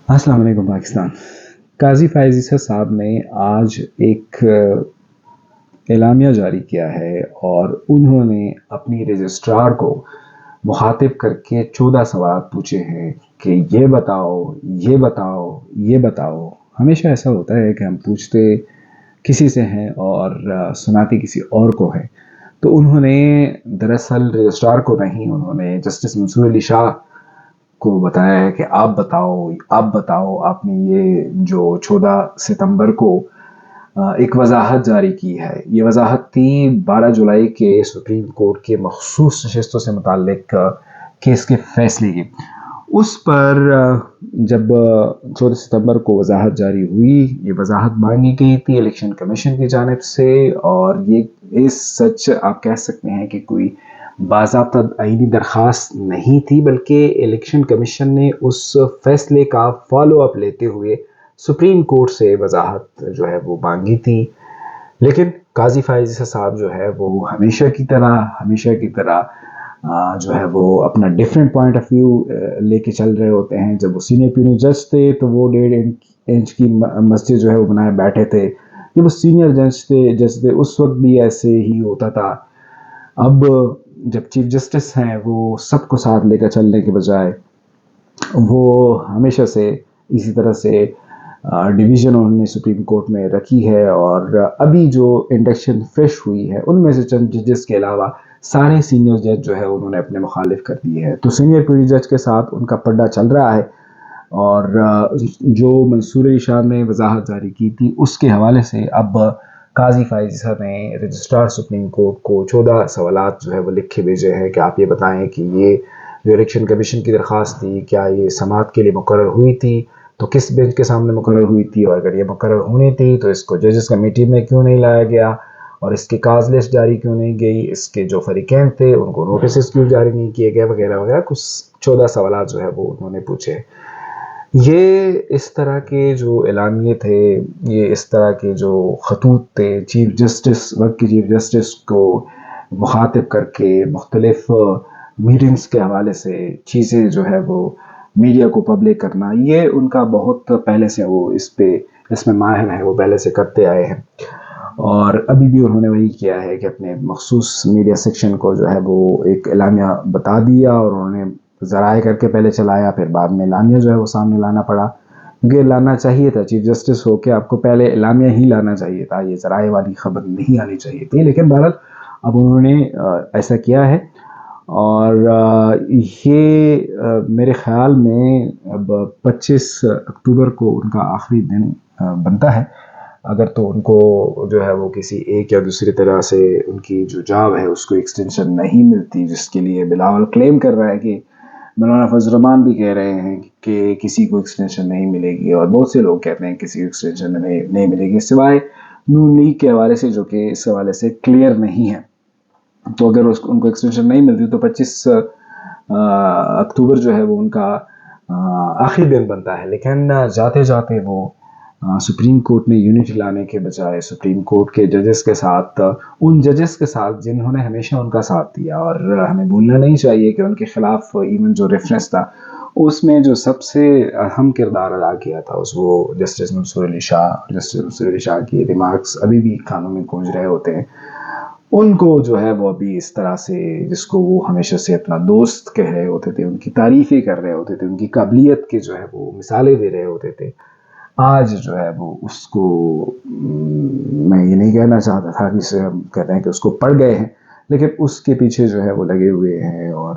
السلام علیکم پاکستان۔ قاضی فائز عیسیٰ صاحب نے آج ایک اعلامیہ جاری کیا ہے اور انہوں نے اپنی رجسٹرار کو مخاطب کر کے 14 سوالات پوچھے ہیں کہ یہ بتاؤ، یہ بتاؤ، یہ بتاؤ۔ ہمیشہ ایسا ہوتا ہے کہ ہم پوچھتے کسی سے ہیں اور سناتے کسی اور کو ہے۔ تو انہوں نے دراصل رجسٹرار کو نہیں، انہوں نے جسٹس منصور علی شاہ کو بتایا ہے کہ آپ بتاؤ آپ نے یہ جو 14 ستمبر کو ایک وضاحت جاری کی ہے۔ یہ وضاحت تھی 12 جولائی کے سپریم کورٹ کے مخصوص نشستوں سے متعلق کیس کے فیصلے کی۔ اس پر جب 14 ستمبر کو وضاحت جاری ہوئی، یہ وضاحت مانگی گئی تھی الیکشن کمیشن کی جانب سے، اور یہ سچ آپ کہہ سکتے ہیں کہ کوئی باضابطہ آئینی درخواست نہیں تھی، بلکہ الیکشن کمیشن نے اس فیصلے کا فالو اپ لیتے ہوئے سپریم کورٹ سے وضاحت جو ہے وہ مانگی تھی۔ لیکن قاضی فائز عیسیٰ صاحب جو ہے وہ ہمیشہ کی طرح جو ہے وہ اپنا ڈیفرنٹ پوائنٹ آف ویو لے کے چل رہے ہوتے ہیں۔ جب وہ سینئر پیونی جج تھے تو وہ 1.5 انچ کی مسجد جو ہے وہ بنائے بیٹھے تھے۔ جب وہ سینئر جج تھے اس وقت بھی ایسے ہی ہوتا تھا۔ اب جب چیف جسٹس ہیں، وہ سب کو ساتھ لے کر چلنے کے بجائے وہ ہمیشہ سے اسی طرح سے ڈویژن انہوں نے سپریم کورٹ میں رکھی ہے، اور ابھی جو انڈکشن فریش ہوئی ہے ان میں سے چند ججز کے علاوہ سارے سینئر جج جو ہے انہوں نے اپنے مخالف کر دیے ہیں۔ تو سینئر پیونی جج کے ساتھ ان کا پڈا چل رہا ہے، اور جو منصور علی شاہ نے وضاحت جاری کی تھی اس کے حوالے سے اب قاضی فائز عیسیٰ نے رجسٹرار سپریم کورٹ کو 14 سوالات جو ہے وہ لکھ کے بھیجے ہیں کہ آپ یہ بتائیں کہ یہ جو الیکشن کمیشن کی درخواست تھی، کیا یہ سماعت کے لیے مقرر ہوئی تھی، تو کس بینچ کے سامنے مقرر ہوئی تھی، اور اگر یہ مقرر ہونی تھی تو اس کو ججز کمیٹی میں کیوں نہیں لایا گیا، اور اس کی کاز لسٹ جاری کیوں نہیں گئی، اس کے جو فریقین تھے ان کو نوٹسز کیوں جاری نہیں کیے گئے، وغیرہ وغیرہ۔ کچھ 14 سوالات جو ہے وہ انہوں نے پوچھے۔ یہ اس طرح کے جو اعلامیے تھے، یہ اس طرح کے جو خطوط تھے، وقت کے چیف جسٹس کو مخاطب کر کے مختلف میٹنگز کے حوالے سے چیزیں جو ہے وہ میڈیا کو پبلک کرنا، یہ ان کا بہت پہلے سے وہ اس میں ماہر ہیں، وہ پہلے سے کرتے آئے ہیں، اور ابھی بھی انہوں نے وہی کیا ہے کہ اپنے مخصوص میڈیا سیکشن کو جو ہے وہ ایک اعلامیہ بتا دیا، اور انہوں نے ذرائع کر کے پہلے چلایا، پھر بعد میں اعلامیہ جو ہے وہ سامنے لانا پڑا، کیونکہ لانا چاہیے تھا چیف جسٹس ہو کے آپ کو پہلے اعلامیہ ہی لانا چاہیے تھا، یہ ذرائع والی خبر نہیں آنی چاہیے تھی۔ لیکن بہرحال اب انہوں نے ایسا کیا ہے، اور یہ میرے خیال میں اب 25 اکتوبر کو ان کا آخری دن بنتا ہے۔ اگر تو ان کو جو ہے وہ کسی ایک یا دوسری طرح سے ان کی جو جاب ہے اس کو ایکسٹینشن نہیں ملتی، جس کے لیے بلاول کلیم کر رہا ہے کہ مولانا فضل الرحمان بھی کہہ رہے ہیں کہ کسی کو ایکسٹینشن نہیں ملے گی، اور بہت سے لوگ کہتے ہیں کہ کسی کو ایکسٹینشن نہیں ملے گی، سوائے نون لیگ کے حوالے سے، جو کہ اس حوالے سے کلیئر نہیں ہے۔ تو اگر ان کو ایکسٹینشن نہیں ملتی تو 25 اکتوبر جو ہے وہ ان کا آخری دن بنتا ہے۔ لیکن جاتے جاتے وہ سپریم کورٹ نے یونٹی لانے کے بجائے سپریم کورٹ کے ججز کے ساتھ، ان ججز کے ساتھ جنہوں نے ہمیشہ ان کا ساتھ دیا، اور ہمیں بھولنا نہیں چاہیے کہ ان کے خلاف ایون جو ریفرنس تھا اس میں جو سب سے اہم کردار ادا کیا تھا وہ جسٹس منصور علی شاہ۔ جسٹس منصور علی شاہ کی ریمارکس ابھی بھی کانوں میں گونج رہے ہوتے ہیں۔ ان کو جو ہے وہ ابھی اس طرح سے، جس کو وہ ہمیشہ سے اپنا دوست کہہ رہے ہوتے تھے، ان کی تعریفیں کر رہے ہوتے تھے، ان کی قابلیت کے جو ہے وہ مثالیں دے رہے ہوتے تھے، آج جو ہے وہ اس کو میں یہ نہیں کہنا چاہتا تھا کہ اسے ہم کہتے ہیں کہ اس کو پڑ گئے ہیں، لیکن اس کے پیچھے جو ہے وہ لگے ہوئے ہیں، اور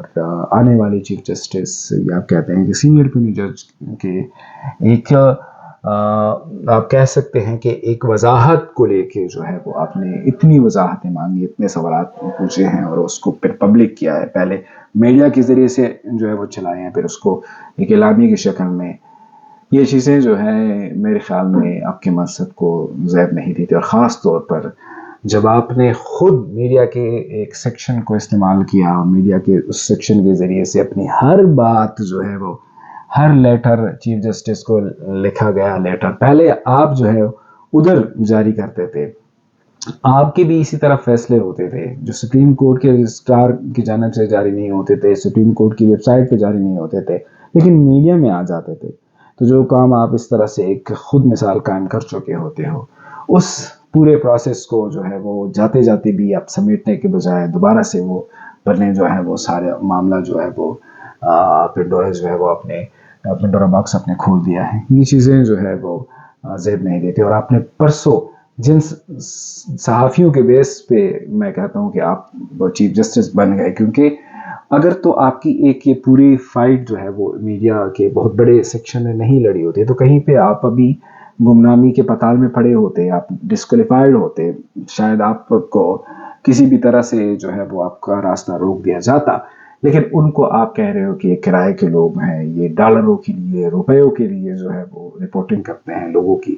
آنے والی چیف جسٹس یا آپ کہتے ہیں کہ سینئر پیونی جج کے ایک آپ کہہ سکتے ہیں کہ ایک وضاحت کو لے کے جو ہے وہ آپ نے اتنی وضاحتیں مانگی، اتنے سوالات پوچھے ہیں، اور اس کو پھر پبلک کیا ہے، پہلے میڈیا کے ذریعے سے جو ہے وہ چلائے ہیں، پھر اس کو ایک اعلامیہ کی شکل میں۔ یہ چیزیں جو ہیں میرے خیال میں آپ کے مقصد کو زیب نہیں دیتی، اور خاص طور پر جب آپ نے خود میڈیا کے ایک سیکشن کو استعمال کیا، اور میڈیا کے اس سیکشن کے ذریعے سے اپنی ہر بات جو ہے وہ، ہر لیٹر چیف جسٹس کو لکھا گیا لیٹر پہلے آپ جو ہے ادھر جاری کرتے تھے، آپ کے بھی اسی طرح فیصلے ہوتے تھے جو سپریم کورٹ کے رجسٹرار کی جانب سے جاری نہیں ہوتے تھے، سپریم کورٹ کی ویب سائٹ پہ جاری نہیں ہوتے تھے، لیکن میڈیا میں آ جاتے تھے۔ تو جو کام آپ اس طرح سے ایک خود مثال قائم کر چکے ہوتے ہو، اس پورے پروسیس کو جو ہے وہ جاتے جاتے بھی آپ سمیٹنے کے بجائے دوبارہ سے وہ پڑھنے جو ہے وہ سارے معاملہ جو ہے وہ پنڈورا جو ہے وہ اپنے پنڈورا باکس اپنے کھول دیا ہے. یہ چیزیں جو ہے وہ زیب نہیں دیتے. اور آپ نے پرسوں جن صحافیوں کے بیس پہ میں کہتا ہوں کہ آپ چیف جسٹس بن گئے، کیونکہ اگر تو آپ کی ایک یہ پوری فائٹ جو ہے وہ میڈیا کے بہت بڑے سیکشن نے نہیں لڑی ہوتی تو کہیں پہ آپ ابھی گمنامی کے پتال میں پڑے ہوتے، آپ ڈسکوالیفائڈ ہوتے، شاید آپ کو کسی بھی طرح سے جو ہے وہ آپ کا راستہ روک دیا جاتا. لیکن ان کو آپ کہہ رہے ہو کہ یہ کرائے کے لوگ ہیں، یہ ڈالروں کے لیے روپیوں کے لیے جو ہے وہ رپورٹنگ کرتے ہیں لوگوں کی.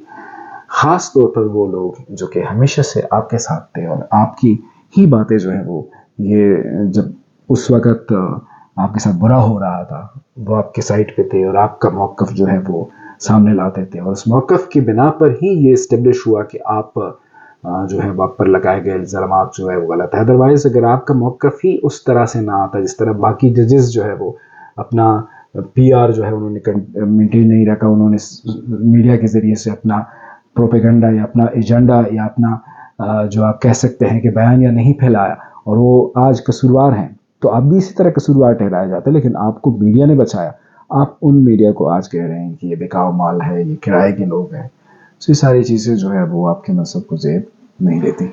خاص طور پر وہ لوگ جو کہ ہمیشہ سے آپ کے ساتھ تھے اور آپ کی ہی باتیں جو ہے وہ یہ جب اس وقت آپ کے ساتھ برا ہو رہا تھا وہ آپ کے سائٹ پہ تھے اور آپ کا موقف جو ہے وہ سامنے لاتے تھے. اور اس موقف کی بنا پر ہی یہ اسٹیبلش ہوا کہ آپ جو ہے آپ پر لگائے گئے الزامات جو ہے وہ غلط ہے. ادروائز اگر آپ کا موقف ہی اس طرح سے نہ آتا جس طرح باقی ججز جو ہے وہ اپنا پی آر جو ہے انہوں نے مینٹین نہیں رکھا، انہوں نے میڈیا کے ذریعے سے اپنا پروپیگنڈا یا اپنا ایجنڈا یا اپنا جو آپ کہہ سکتے ہیں کہ بیانیہ نہیں پھیلایا اور وہ آج قصوروار ہیں، تو آپ بھی اسی طرح قصوروار ٹھہرایا جاتا ہے. لیکن آپ کو میڈیا نے بچایا. آپ ان میڈیا کو آج کہہ رہے ہیں کہ یہ بکاؤ مال ہے، یہ کرائے کے لوگ ہیں. تو یہ ساری چیزیں جو ہے وہ آپ کے مذہب کو زیب نہیں دیتی.